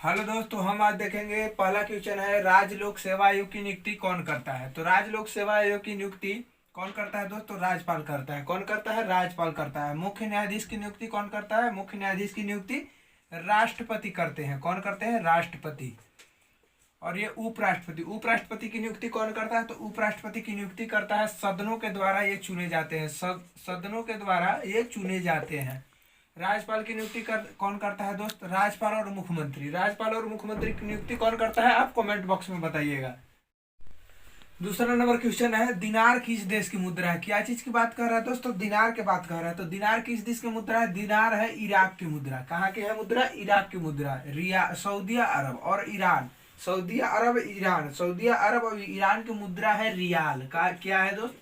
Hello दोस्तों, हम आज देखेंगे। पहला क्वेश्चन है, राज्य लोक सेवा आयोग की नियुक्ति कौन करता है। तो राज्य लोक सेवा आयोग की नियुक्ति कौन करता है दोस्तों? राज्यपाल करता है। कौन करता है? राज्यपाल करता है। मुख्य न्यायाधीश की नियुक्ति कौन करता है? मुख्य न्यायाधीश की नियुक्ति राष्ट्रपति करते हैं। कौन करते हैं? राष्ट्रपति। और ये उपराष्ट्रपति, उपराष्ट्रपति की नियुक्ति कौन करता है? तो उपराष्ट्रपति की नियुक्ति करता है सदनों के द्वारा ये चुने जाते हैं। सदनों के द्वारा ये चुने जाते हैं। राज्यपाल की नियुक्ति कौन करता है दोस्त? राज्यपाल और मुख्यमंत्री। राज्यपाल और मुख्यमंत्री की नियुक्ति कौन करता है? आप कमेंट बॉक्स में बताइएगा। दूसरा नंबर क्वेश्चन है, दिनार किस देश की मुद्रा है? क्या चीज की बात कर रहा है दोस्तों? दिनार की बात कर रहा है। तो दिनार किस देश की मुद्रा है? दिनार है इराक की मुद्रा। कहाँ की है मुद्रा? इराक की मुद्रा। सऊदी अरब और Iran, Saudi Arab Iran, Saudi Arab और ईरान की मुद्रा है रियाल। का क्या है दोस्त?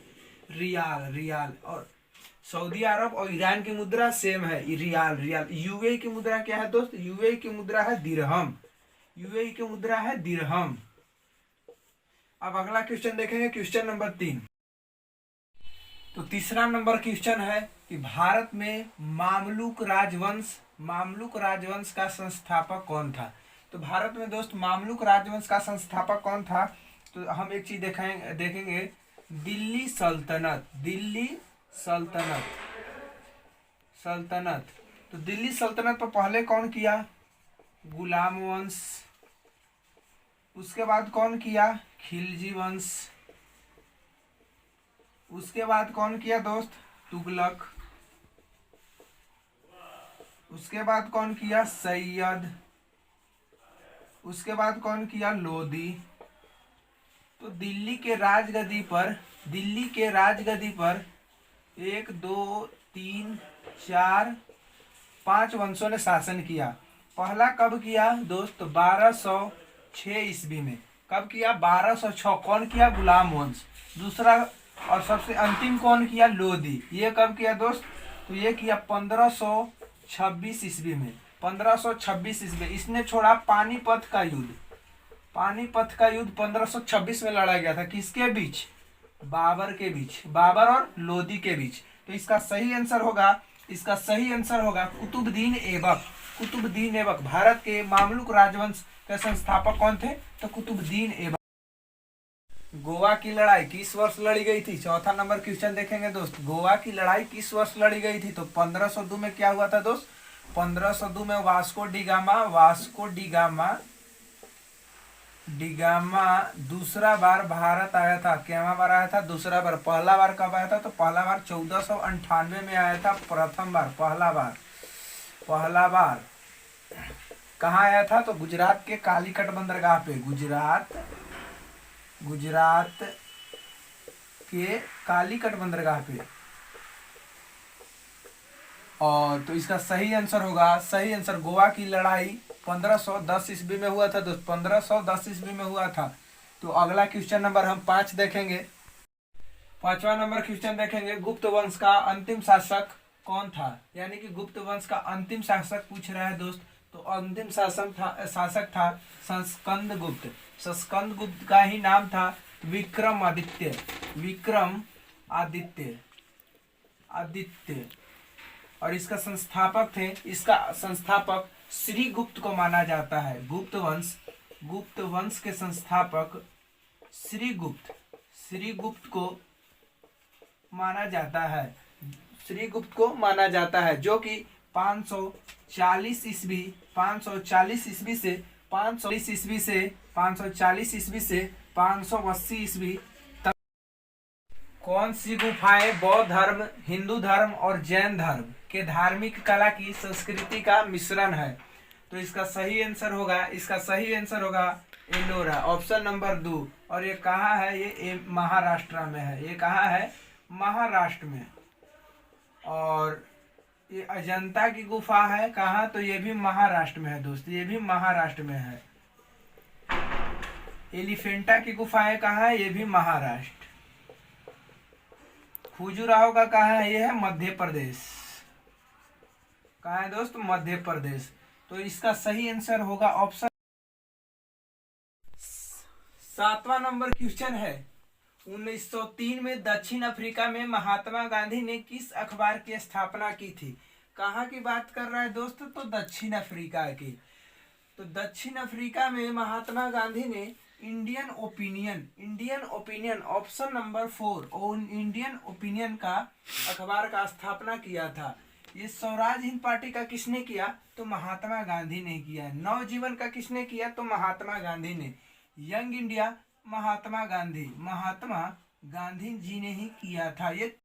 रियाल। रियाल। और सऊदी अरब और ईरान की मुद्रा सेम है, रियाल। रियाल। यूएई की मुद्रा क्या है दोस्त? यूएई की मुद्रा है दिरहम। यूएई की मुद्रा है दिरहम। अब अगला क्वेश्चन देखेंगे, क्वेश्चन नंबर 3। तो तीसरा नंबर क्वेश्चन है कि भारत में मामलुक राजवंश का संस्थापक कौन था? तो भारत में दोस्त मामलुक राजवंश का संस्थापक कौन था? तो हम एक चीज देखेंगे, दिल्ली सल्तनत। दिल्ली सल्तनत। सल्तनत। तो दिल्ली सल्तनत पर पहले कौन किया? गुलाम वंश। उसके बाद कौन किया? खिलजी वंश। उसके बाद कौन किया दोस्त? तुगलक। उसके बाद कौन किया? सैयद। उसके बाद कौन किया? लोदी। तो दिल्ली के राजगद्दी पर 1 2 3 4 5 वंशों ने शासन किया। पहला कब किया दोस्त? 1206 ईस्वी में। कब किया? 1206। कौन किया? गुलाम वंश। दूसरा और सबसे अंतिम कौन किया? लोदी। ये कब किया दोस्त? तो ये किया 1526 ईस्वी में। 1526 ईस्वी। इसने छोड़ा पानीपत का युद्ध। पानीपत का युद्ध 1526 में लड़ा गया था। किसके बीच? बाबर के बीच। बाबर और लोदी के बीच। तो इसका सही आंसर होगा कुतुबुद्दीन ऐबक। कुतुबुद्दीन ऐबक। भारत के मामलुक राजवंश के संस्थापक कौन थे? तो कुतुबुद्दीन ऐबक। गोवा की लड़ाई किस वर्ष लड़ी गई थी? चौथा नंबर क्वेश्चन देखेंगे दोस्त। गोवा की लड़ाई किस वर्ष लड़ी गई थी? तो 1502 में क्या हुआ था दोस्त? 1502 में वास्को डिगामा दूसरा बार भारत आया था। क्या बार आया था? दूसरा बार। पहला बार कब आया था? तो पहला बार 1498 में आया था। प्रथम बार, पहला बार कहाँ आया था? तो गुजरात के कालीकट बंदरगाह पे। गुजरात के कालीकट बंदरगाह पे। और तो इसका सही आंसर गोवा की लड़ाई 1510 ईस्वी में हुआ था दोस्त। 1510 ईस्वी में हुआ था। तो अगला क्वेश्चन नंबर हम 5 देखेंगे। 5वां नंबर क्वेश्चन देखेंगे, गुप्त वंश का अंतिम शासक कौन था? यानी कि गुप्त वंश का अंतिम शासक पूछ रहा है दोस्त। तो अंतिम शासक था सस्कंदगुप्त। सस्कंदगुप्त का ही नाम था विक्रमादित्य। आदित्य। और इसका संस्थापक श्रीगुप्त को माना जाता है। गुप्त वंश के संस्थापक श्रीगुप्त को माना जाता है। जो कि 540 ईस्वी से 540 ईस्वी से 580 ईस्वी तक। कौन सी गुफाएं बौद्ध धर्म, हिंदू धर्म और जैन धर्म के धार्मिक कला की संस्कृति का मिश्रण है? तो इसका सही आंसर होगा एलोरा, ऑप्शन नंबर 2। और ये कहाँ है? ये महाराष्ट्र में है। ये कहाँ है? महाराष्ट्र में। और ये अजंता की गुफा है कहाँ? तो ये भी महाराष्ट्र में है दोस्त। ये भी महाराष्ट्र में है। एलिफेंटा की गुफा है कहाँ है? ये भी महाराष्ट्र। खजुराहो का कहाँ है? ये है मध्य प्रदेश। कहाँ है दोस्त? मध्य प्रदेश। तो इसका सही आंसर होगा ऑप्शन। 7वां नंबर क्वेश्चन है, 1903 में दक्षिण अफ्रीका में महात्मा गांधी ने किस अखबार की स्थापना की थी? कहाँ की बात कर रहा है दोस्त? तो दक्षिण अफ्रीका की। तो दक्षिण अफ्रीका में महात्मा गांधी ने इंडियन ओपिनियन ऑप्शन नंबर 4 और इंडियन ओपिनियन का अखबार का स्थापना किया था। ये स्वराज हिंद पार्टी का किसने किया? तो महात्मा गांधी ने किया। नवजीवन का किसने किया? तो महात्मा गांधी ने। यंग इंडिया महात्मा गांधी जी ने ही किया था। ये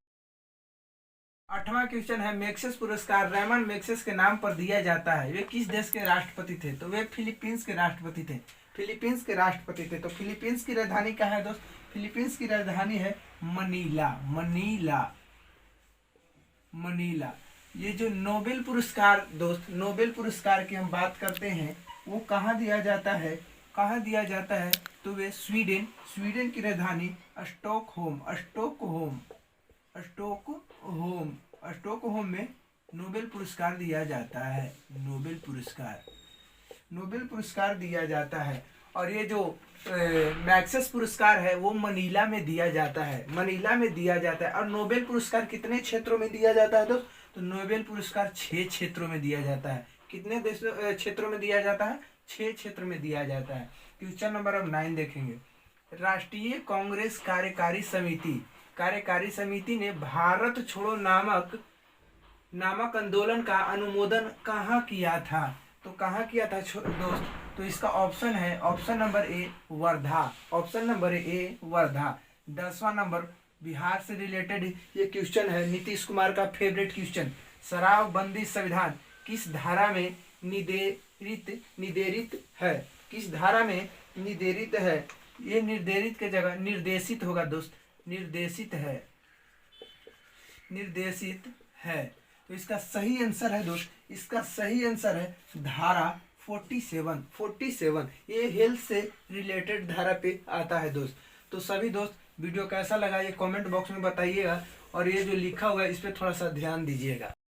8वां क्वेश्चन है, मैक्सेस पुरस्कार रेमंड मैक्सेस के नाम पर दिया जाता है। वे किस देश के राष्ट्रपति थे? तो वे फिलीपींस के राष्ट्रपति थे। तो फिलीपींस की राजधानी क्या है दोस्त? फिलीपींस की राजधानी है मनीला। ये जो नोबेल पुरस्कार दोस्त, नोबेल पुरस्कार की हम बात करते हैं, वो कहाँ दिया जाता है? तो वे स्वीडन की राजधानी स्टॉकहोम में नोबेल पुरस्कार दिया जाता है। नोबेल पुरस्कार दिया जाता है। और ये जो मैक्सेस पुरस्कार है वो मनीला में दिया जाता है। और नोबेल पुरस्कार कितने क्षेत्रों में दिया जाता है दोस्त? तो नोबेल पुरस्कार 6 क्षेत्रों में दिया जाता है। कितने क्षेत्रों में दिया जाता है? 6 क्षेत्र में दिया जाता है। क्वेश्चन नंबर 9 देखेंगे। राष्ट्रीय कांग्रेस कार्यकारी समिति ने भारत छोड़ो नामक आंदोलन का अनुमोदन कहाँ किया था? तो कहाँ किया था दोस्त? तो इसका ऑप्शन है ऑप्शन नंबर ए वर्धा। 10वां नंबर बिहार से रिलेटेड ये क्वेश्चन है, नीतीश कुमार का फेवरेट क्वेश्चन। शराबबंदी संविधान किस धारा में निर्देशित है? किस धारा में निर्देशित है? ये निर्देशित की जगह निर्देशित होगा दोस्त। निर्देशित है। तो इसका सही आंसर है दोस्त, धारा 47। ये हेल्थ से रिलेटेड धारा पे आता है दोस्त। तो सभी दोस्त वीडियो कैसा लगा ये कमेंट बॉक्स में बताइएगा, और ये जो लिखा हुआ है इस पे थोड़ा सा ध्यान दीजिएगा।